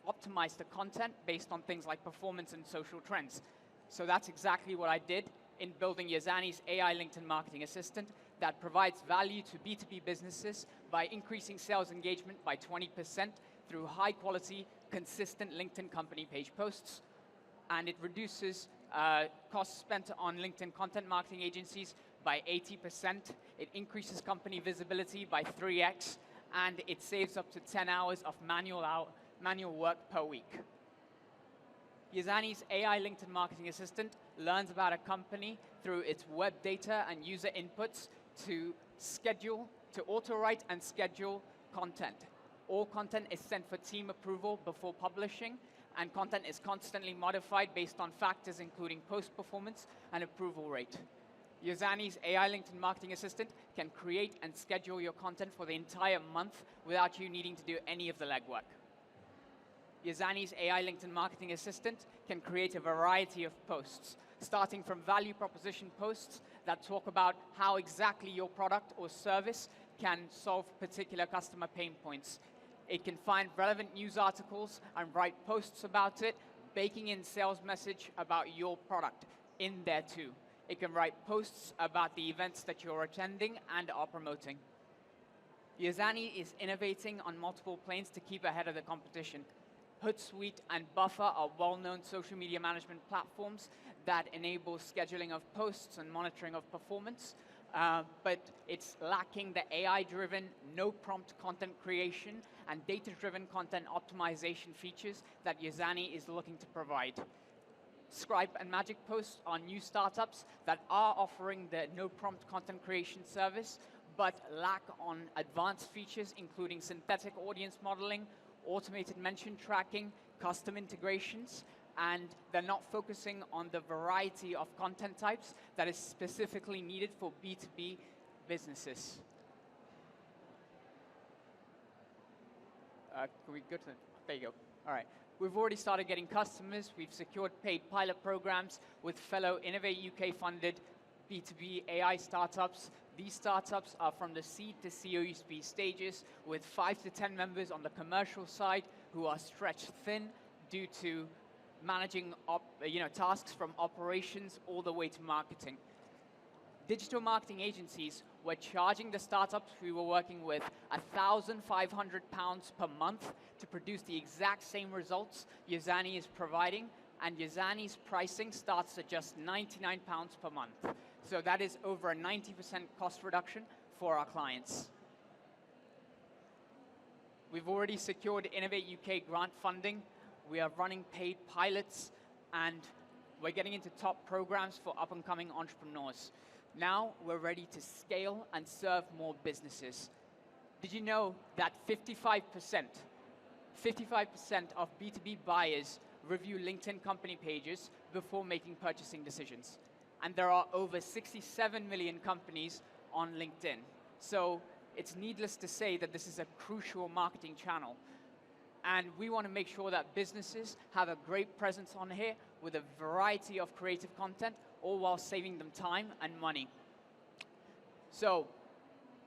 optimize the content based on things like performance and social trends. So that's exactly what I did in building Yazani's AI LinkedIn marketing assistant that provides value to B2B businesses by increasing sales engagement by 20% through high quality, consistent LinkedIn company page posts. And it reduces costs spent on LinkedIn content marketing agencies by 80%. It increases company visibility by 3x, and it saves up to 10 hours of manual work per week. Yazani's AI LinkedIn marketing assistant learns about a company through its web data and user inputs to auto-write and schedule content. All content is sent for team approval before publishing, and content is constantly modified based on factors including post performance and approval rate. Yazani's AI LinkedIn marketing assistant can create and schedule your content for the entire month without you needing to do any of the legwork. Yazani's AI LinkedIn marketing assistant can create a variety of posts, starting from value proposition posts that talk about how exactly your product or service can solve particular customer pain points. It can find relevant news articles and write posts about it, baking in sales message about your product in there too. It can write posts about the events that you're attending and are promoting. Yazani is innovating on multiple planes to keep ahead of the competition. Hootsuite and Buffer are well-known social media management platforms that enable scheduling of posts and monitoring of performance, but it's lacking the AI-driven, no-prompt content creation and data-driven content optimization features that Yazani is looking to provide. Scribe and Magic Post are new startups that are offering the no-prompt content creation service, but lack on advanced features including synthetic audience modeling, automated mention tracking, custom integrations, and they're not focusing on the variety of content types that is specifically needed for B2B businesses. Can we go to, there you go. All right. We've already started getting customers. We've secured paid pilot programs with fellow Innovate UK funded B2B AI startups. These startups are from the seed to Series B stages with 5 to 10 members on the commercial side who are stretched thin due to managing tasks from operations all the way to marketing. Digital marketing agencies were charging the startups we were working with £1,500 per month to produce the exact same results Yazani is providing, and Yazani's pricing starts at just £99 per month. So that is over a 90% cost reduction for our clients. We've already secured Innovate UK grant funding. We are running paid pilots, and we're getting into top programs for up-and-coming entrepreneurs. Now we're ready to scale and serve more businesses. Did you know that 55% 55% of B2B buyers review LinkedIn company pages before making purchasing decisions. And there are over 67 million companies on LinkedIn. So it's needless to say that this is a crucial marketing channel. And we want to make sure that businesses have a great presence on here with a variety of creative content, all while saving them time and money. So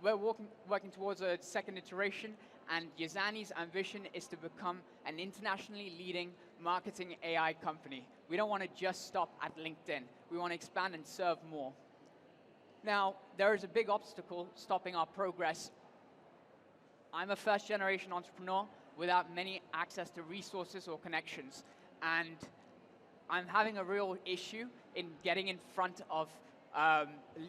we're working towards a second iteration, and Yazani's ambition is to become an internationally leading marketing AI company. We don't want to just stop at LinkedIn. We want to expand and serve more. Now, there is a big obstacle stopping our progress. I'm a first-generation entrepreneur without many access to resources or connections, and I'm having a real issue in getting in front of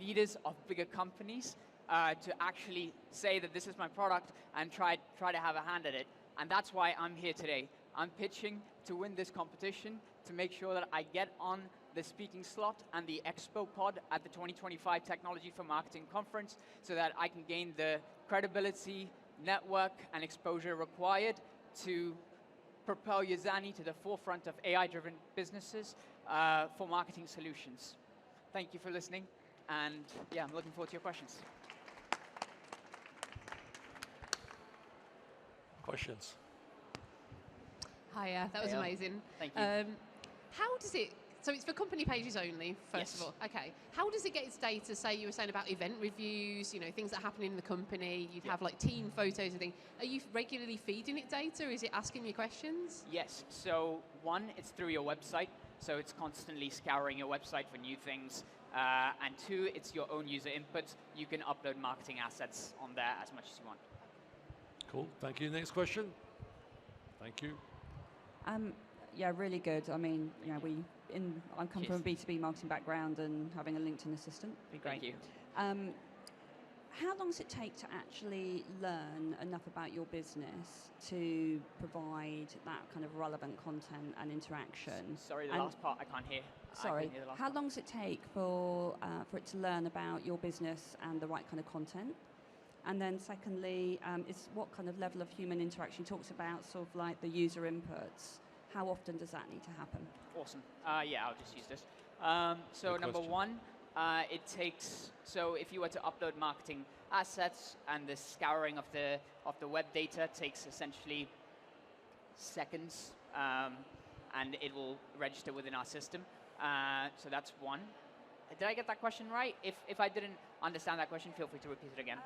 leaders of bigger companies to actually say that this is my product and try to have a hand at it. And that's why I'm here today. I'm pitching to win this competition to make sure that I get on the speaking slot and the Expo Pod at the 2025 Technology for Marketing Conference so that I can gain the credibility, network, and exposure required to propel Yazani to the forefront of AI-driven businesses for marketing solutions. Thank you for listening, and yeah, I'm looking forward to your questions. Questions? Hi, that was amazing. Thank you. How does it, so it's for company pages only, first of all. Okay. How does it get its data? Say you were saying about event reviews, you know, things that happen in the company. You'd have like team photos and things. Are you regularly feeding it data? Is it asking you questions? Yes. So one, it's through your website. So it's constantly scouring your website for new things. And two, it's your own user input. You can upload marketing assets on there as much as you want. Cool. Thank you. Next question. Thank you. Yeah, really good. I mean, you know, I come from a B2B marketing background, and having a LinkedIn assistant would be great. Thank you. How long does it take to actually learn enough about your business to provide that kind of relevant content and interaction? Sorry, the last part I can't hear. Sorry. How long does it take for it to learn about your business and the right kind of content? And then secondly, is what kind of level of human interaction? You talked about sort of like the user inputs. How often does that need to happen? Awesome. Yeah, I'll just use this. So number one, it takes, so if you were to upload marketing assets, and the scouring of the web data takes essentially seconds, and it will register within our system. So that's one. Did I get that question right? If I didn't understand that question, feel free to repeat it again.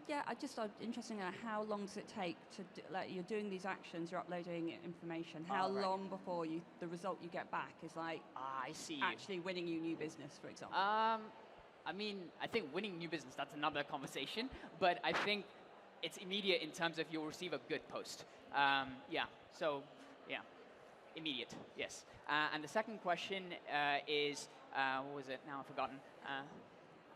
Yeah, I'm interested in how long does it take to like you're doing these actions, you're uploading information. How long before the result you get back is like I see actually winning you new business, for example? I mean, I think winning new business, that's another conversation, but I think it's immediate in terms of you'll receive a good post. Immediate, yes. And the second question is, what was it? Now I've forgotten.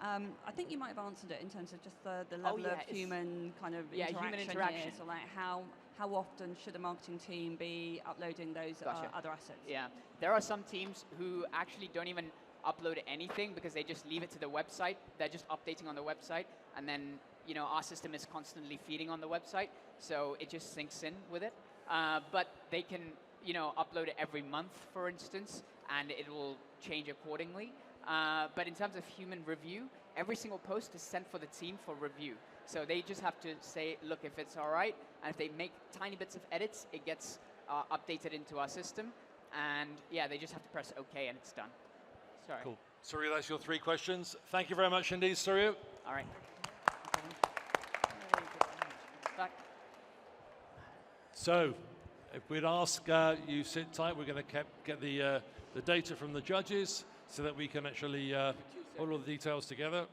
I think you might have answered it in terms of just the level of human kind of interaction here. So like how often should a marketing team be uploading those other assets? Yeah, there are some teams who actually don't even upload anything because they just leave it to the website. They're just updating on the website, and then our system is constantly feeding on the website, so it just syncs in with it. But they can upload it every month, for instance, and it will change accordingly. But in terms of human review, every single post is sent for the team for review. So they just have to say, look, if it's all right, and if they make tiny bits of edits, it gets updated into our system. And yeah, they just have to press OK and it's done. Sorry. Cool. Surya, that's your 3 questions. Thank you very much indeed, Surya. All right. So, if we'd ask you sit tight, we're going to get the data from the judges so that we can actually put all the details together.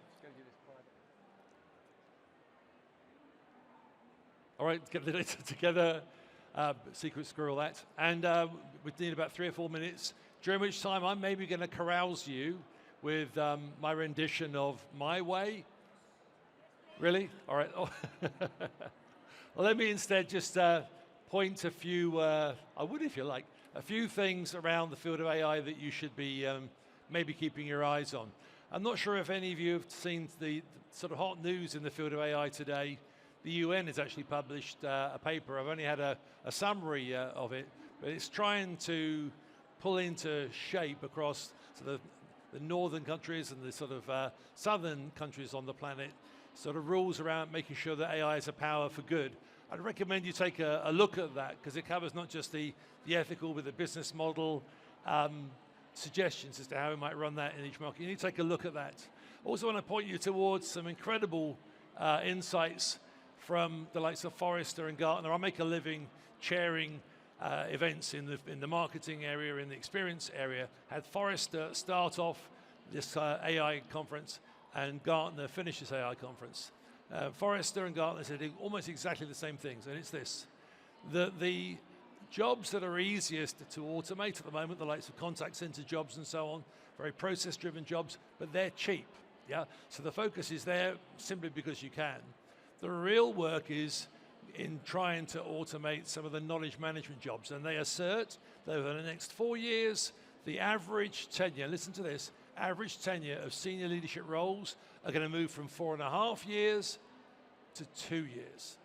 All right, get the data together, secret squirrel that. And we need about 3 or 4 minutes, during which time I'm maybe going to carouse you with my rendition of My Way. Really? All right. Oh. Well, let me instead just point a few, I would if you like, a few things around the field of AI that you should be maybe keeping your eyes on. I'm not sure if any of you have seen the sort of hot news in the field of AI today. the UN has actually published a paper. I've only had a summary of it, but it's trying to pull into shape across sort of the northern countries and the sort of southern countries on the planet, sort of rules around making sure that AI is a power for good. I'd recommend you take a look at that, because it covers not just the ethical, but the business model, suggestions as to how we might run that in each market. You need to take a look at that. Also want to point you towards some incredible insights from the likes of Forrester and Gartner. I make a living chairing events in the marketing area, in the experience area. Had Forrester start off this AI conference and Gartner finish this AI conference. Forrester and Gartner said almost exactly the same things, and it's this: the jobs that are easiest to automate at the moment, the likes of contact center jobs and so on, very process-driven jobs, but they're cheap. Yeah, so the focus is there simply because you can. The real work is in trying to automate some of the knowledge management jobs, and they assert that over the next 4 years, the average tenure, listen to this, average tenure of senior leadership roles are going to move from 4.5 years to 2 years.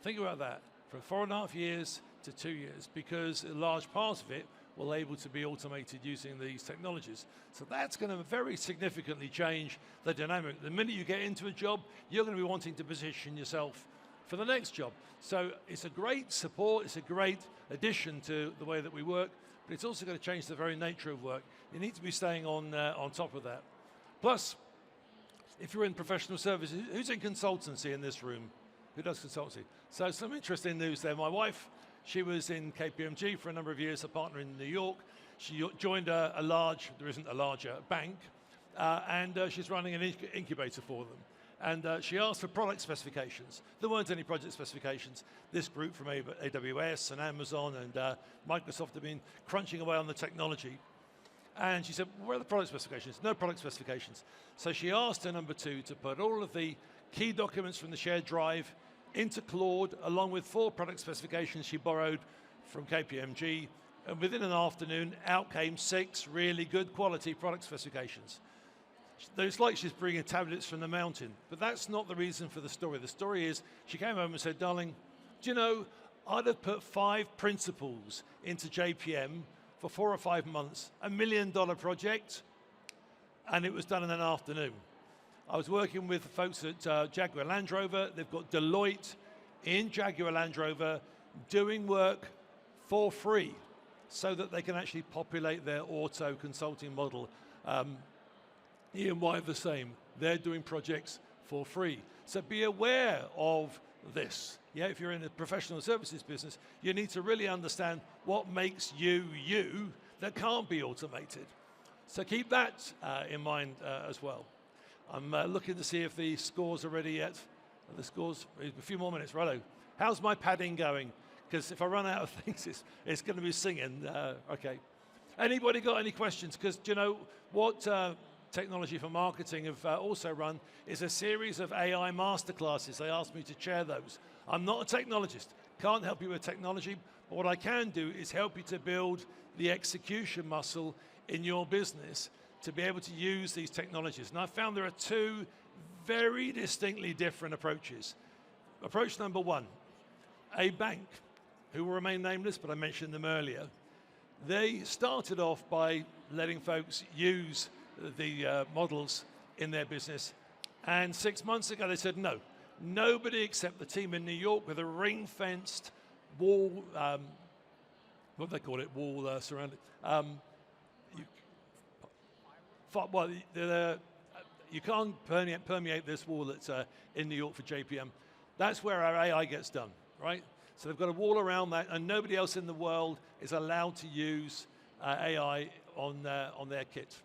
Think about that, from 4.5 years to 2 years, because a large part of it will be able to be automated using these technologies. So that's going to very significantly change the dynamic. The minute you get into a job, you're going to be wanting to position yourself for the next job. So it's a great support, it's a great addition to the way that we work, but it's also going to change the very nature of work. You need to be staying on top of that. Plus, if you're in professional services, who's in consultancy in this room? Who does consultancy? So some interesting news there. My wife, she was in KPMG for a number of years, a partner in New York. She joined a large, there isn't a larger bank, and she's running an incubator for them. And she asked for product specifications. There weren't any project specifications. This group from AWS and Amazon and Microsoft have been crunching away on the technology. And she said, where are the product specifications? No product specifications. So she asked her number two to put all of the key documents from the shared drive into Claude, along with 4 product specifications she borrowed from KPMG. And within an afternoon, out came 6 really good quality product specifications. It's like she's bringing tablets from the mountain, but that's not the reason for the story. The story is, she came home and said, darling, do you know, I'd have put 5 principles into JPM for 4 or 5 months, $1 million project, and it was done in an afternoon. I was working with the folks at Jaguar Land Rover. They've got Deloitte in Jaguar Land Rover doing work for free so that they can actually populate their auto consulting model. E&Y the same. They're doing projects for free. So be aware of this. Yeah, if you're in the professional services business, you need to really understand what makes you, you, that can't be automated. So keep that in mind as well. I'm looking to see if the scores are ready yet. The scores, a few more minutes, righto. How's my padding going? Because if I run out of things, it's going to be singing. Okay. Anybody got any questions? Because do you know what Technology for Marketing have also run is a series of AI masterclasses. They asked me to chair those. I'm not a technologist, can't help you with technology, but what I can do is help you to build the execution muscle in your business to be able to use these technologies. And I found there are 2 very distinctly different approaches. Approach number 1, a bank, who will remain nameless, but I mentioned them earlier. They started off by letting folks use the models in their business. And 6 months ago, they said, no, nobody except the team in New York with a ring-fenced wall, what do they call it, wall surrounded. Well, you can't permeate this wall that's in New York for JPM. That's where our AI gets done, right? So they've got a wall around that, and nobody else in the world is allowed to use AI on their kit.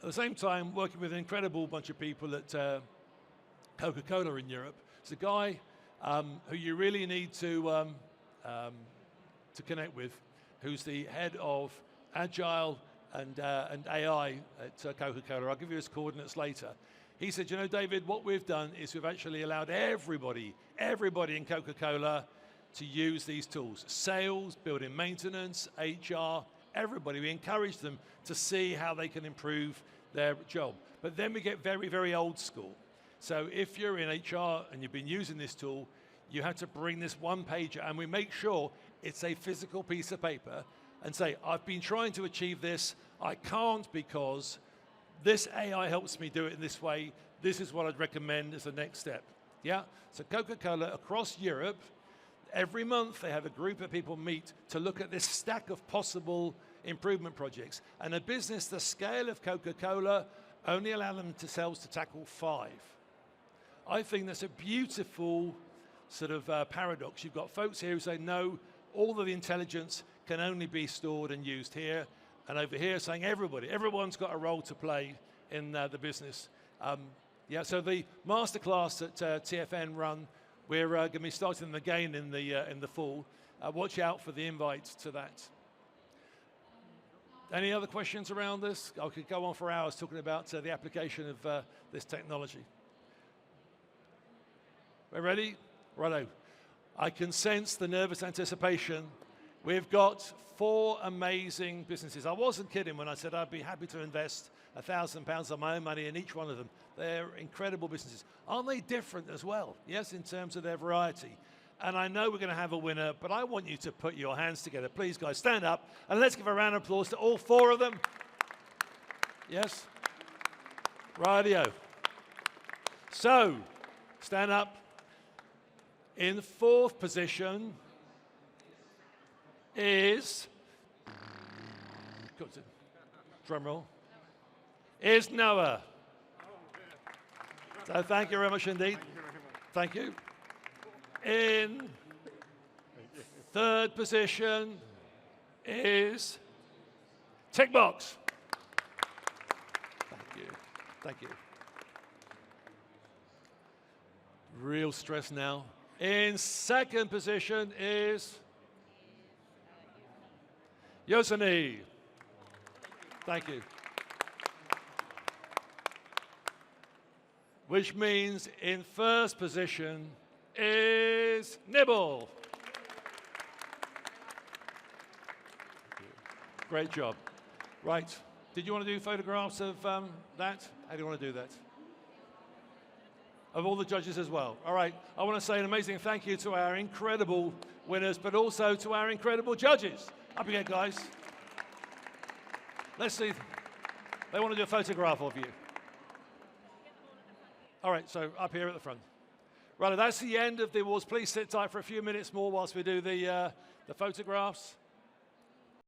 At the same time, working with an incredible bunch of people at Coca-Cola in Europe. It's a guy who you really need to connect with, who's the head of Agile and AI at Coca-Cola. I'll give you his coordinates later. He said, you know, David, what we've done is we've actually allowed everybody in Coca-Cola to use these tools. Sales, building maintenance, HR, everybody. We encourage them to see how they can improve their job. But then we get very, very old school. So if you're in HR and you've been using this tool, you have to bring this one pager, and we make sure it's a physical piece of paper, and say, I've been trying to achieve this, I can't because this AI helps me do it in this way, this is what I'd recommend as the next step. Yeah, so Coca-Cola across Europe, every month they have a group of people meet to look at this stack of possible improvement projects. And a business the scale of Coca-Cola only allow themselves to tackle 5. I think that's a beautiful sort of paradox. You've got folks here who say, no, all of the intelligence can only be stored and used here, and over here saying everyone's got a role to play in the business. Yeah, so the masterclass that TFN run, we're going to be starting them again in the fall. Watch out for the invite to that. Any other questions around this? I could go on for hours talking about the application of this technology. We're ready? Righto. I can sense the nervous anticipation. We've got 4 amazing businesses. I wasn't kidding when I said I'd be happy to invest £1,000 of my own money in each one of them. They're incredible businesses. Aren't they different as well? Yes, in terms of their variety. And I know we're going to have a winner, but I want you to put your hands together. Please, guys, stand up, and let's give a round of applause to all 4 of them. Yes? Rightio. So, stand up. In 4th position is, drum roll, is Noah. So thank you very much indeed. Thank you. In 3rd position is Tickbox. Thank you. Thank you. Real stress now. In 2nd position is Yosani. Thank you. Which means in 1st position is Nibble. Great job. Right. Did you want to do photographs of that? How do you want to do that? Of all the judges as well. All right. I want to say an amazing thank you to our incredible winners, but also to our incredible judges. Up again, guys. Let's see. They want to do a photograph of you. All right, so up here at the front. Right, that's the end of the awards. Please sit tight for a few minutes more whilst we do the photographs.